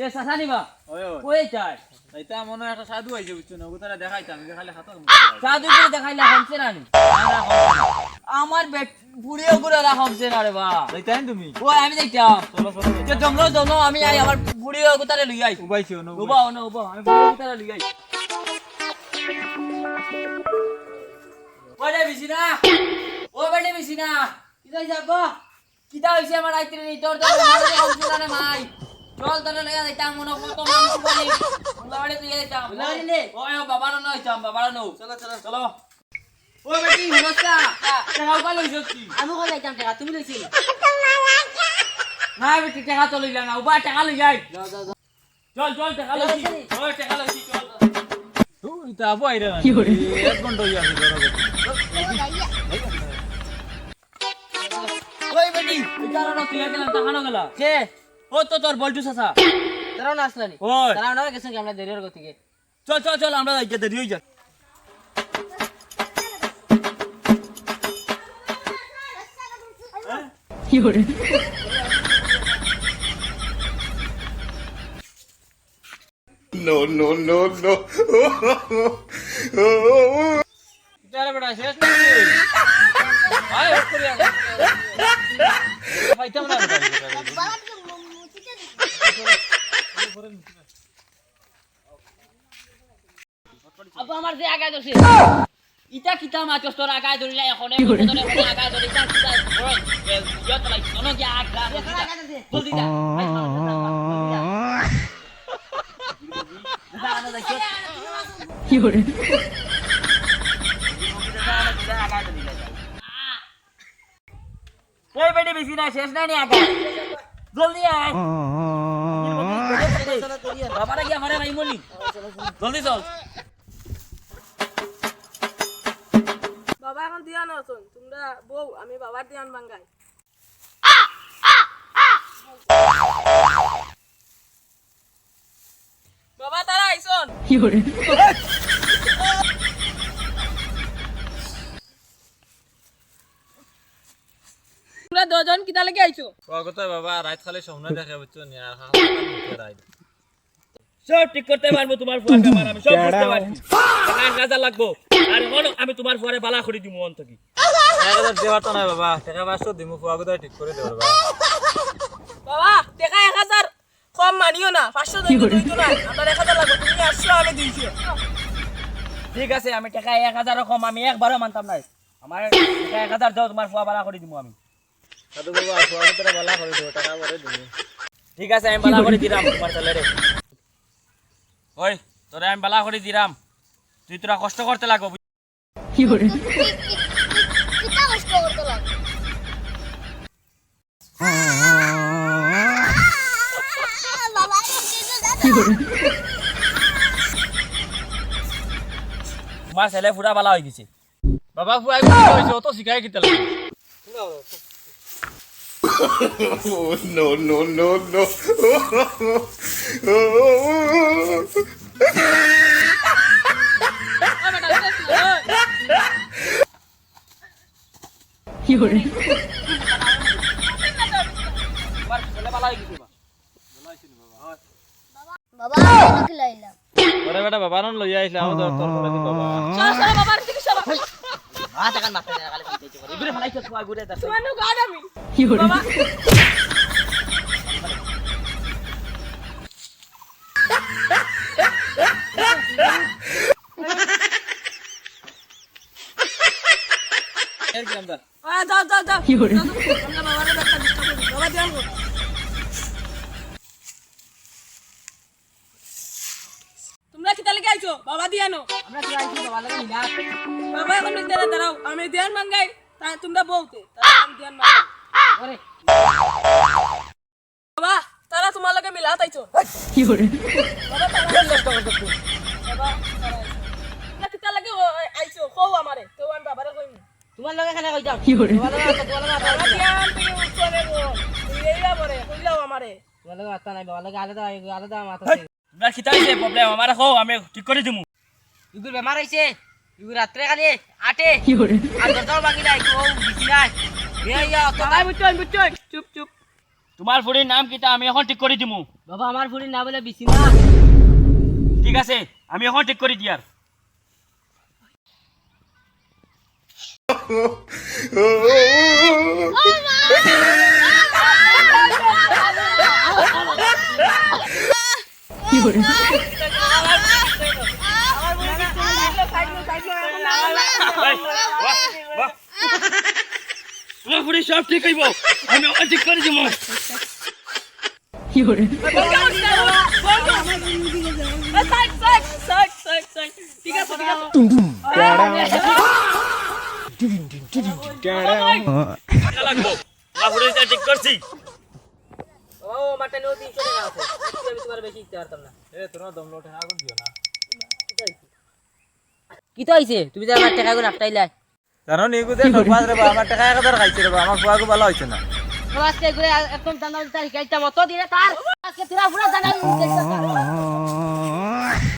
এ সাসা নিবা ওই ওই কই চাই এটা মনে হয় একটা সাধু আইছে বুঝছো না ওগুতারা দেখাইতাম যে খালি হাত সাধু করে দেখাইলা হচ্ছে না নি আমার বুড়িও করে রাখছে না রে বা যাইতাই তুমি ওই আমি যাইতাম চলো চলো যে জঙ্গল জঙ্গল আমি আই আমার বুড়িও গুতারে লই আই উবাইছি না উবা না উবা আমি বুড়িও গুতারে লই আই ওরে বিছিনা ও বেটে বিছিনা কিদাই যাব কিদা হইছে আমার আইতে নি তোর তো মারে হইছে না রে ভাই চল তোরে লইয়া যাইতাম মনে কত মানুষ বলি উলাড়ে তুই যাইতাম উলাড়ে নে ওই বাবার না হইতাম বাবার না চলো চলো চলো ও বেটি নমস্কার টাকা কল হইছস কি আমি কই যাইতাম টাকা তুমি লইছি না বেটি টাকা তো লইলা না উবা টাকা লই যাই যাও যাও যাও চল চল টাকা লইছি ওই টাকা লইছি চল তুই তা আবো আইরা এক ঘন্টা হইয়া আমি ওই বেটি ইতারা না তুই গেলাম টাকা না গেলা কে ও তো তোর বল্টু চাচা তারাও না আসলানি ওই তারাও না গেছেন কি আমরা দেরির গতিকে চল চল চল আমরা যাই দেরি হই যা No, no, no, no. ইতারে বেটা শেষ না আয় হট করিয়া পাইতাম না আব্বা আমার যে আগায় ধরছে ইটা কিতা মাছ তোর আগায় ধরিলা এখন মনে আগায় ধরি তা কিতা যত লাই কোন কি আগা জলদি যা কি হরে ওই বেটি বেশি না শেষ না নি আগা জলদি আয় বাবারা গিয়া মারে ভাই বলি জলদি চল বাবা এখন দিয়ান আছেন তোমরা বউ আমি বাবার দিয়ান ভাঙ্গাই বাবা তারা আইছন তোমরা দুজন কিতা লাগি আইছো কথা বাবা রাত খালি স্বপ্ন দেখে বুঝছো নি আর রাত সব ঠিক করতে পারবো তোমার ফুয়াকে আমার আমি সব বুঝতে পারছি টাকা কাজা লাগবো আর এখন আমি তোমার ফুয়ারে বালা করে দিমু অন্ত কি 1000 দেওয়া তো না বাবা টাকা 500 দিমু ফুয়াগুতা ঠিক করে দেব বাবা বাবা টাকা 1000 কম মানিও না 500 দিইতো না আমরা 1000 লাগবে তুমি আসছো আমি 200 ঠিক আছে আমি টাকা 1000 কম আমি একবারও মানতাম না আমার টাকা 1000 দাও তোমার ফুয়া বালা করে দিমু আমি সাধু বাবা ফুয়াগুতা বালা করে দেব টাকা পরে দিমু ঠিক আছে আমি বালা করে দিলাম তোমার ছেলেরে ওই তোরে আমি বালা করে দিলাম তুই তোরা কষ্ট করতে লাগবো কি করে কিটা কষ্ট করতে লাগে বাবা কি করে তোমার ছেলে পুরা বালা হয়ে গেছে বাবা ফুয়াই কইছে অত শিখাই কিতা লাগে Oh, no, no, no, no. কি করে তোমার ছেলে বালা হয়ে গেছে বাবা কেন খিলাইলা ওরে বেটা বাবা নন লইয়া আইলা আমাদের তোর করে দি বাবা চলো চলো বাবার দিকে চলো মাথা কান মাথা খালি দিতে পারে ঘুরে ফলাইছো তোমার ঘুরে দাও তোমার নো গাড আমি কি করে বাবা এর কি আমরা দাও দাও দাও কি করে আমরা বাবারে একটা ডিস্টার্ব করি বাবা দিয়ান গো তোমরা কিতা লাগি আইছো বাবা দিয়ানো আমরা কি আইছি বাবা লাগি না বাবা এখন নিতে দাঁড়াও আমি দিয়ান ভাঙ্গাই তাই তোমরা বউতে তাই আমি দিয়ান ভাঙ্গাই ওরে বাবা তারা তোমার লগে মিলা তাইছো কি করে বাবা তারা নষ্ট করতে বাবা তারা আইছো না কিতা লাগি আইছো কও আমারে তো আমি বাবারে কইনি তোমার লগে খানা কই যাও কি করে তোমার লগে বাবা দিয়ান থেকে উঠরে গো তুই এইয়া পরে কইলাও আমারে তোমার লগে আত্তা নাই বাবা লগে আলাদা মাথা তোমরা খিতা হইছে প্রবলেম আমার কও আমি ঠিক করে দিমু ইগুর বেমার হইছে ইগুর রাত্রে খালি আটে কি করে আর দরজাও ভাঙি নাই ও বিছি নাই ইয়া তো বাবা বুঝছই বুঝছই চুপ চুপ তোমার ফুড়ির নাম কিটা আমি এখন ঠিক করে দিমু। বাবা আমার ফুড়ির না বলে বিছি না। ঠিক আছে আমি এখন ঠিক করে দিয়ার। তোমার ফুড়ি সব ঠিক হইব, আমি এখন ঠিক করে দিমু। ঠিক আছে ঠিক আছে টাকা লাগবো, তোমার ফুড়ি ঠিক করছি। ও মাটা নিও 300 টাকা আছে। আমি তোমার বেশি দিতে পারতাম না। কি তো হইছে তুমি যে আমার টাকা গুলো আফটাইলা। জানো নি গুদে ঠকবাজ রে আমার টাকা 1000 খাইছে রে আমার ফুয়াগো ভালো হইছে না। আজকে ঘুরে একদম দানা তারিখ খাইতাম অত দিলে তার আজকে তোরা পুরো দানা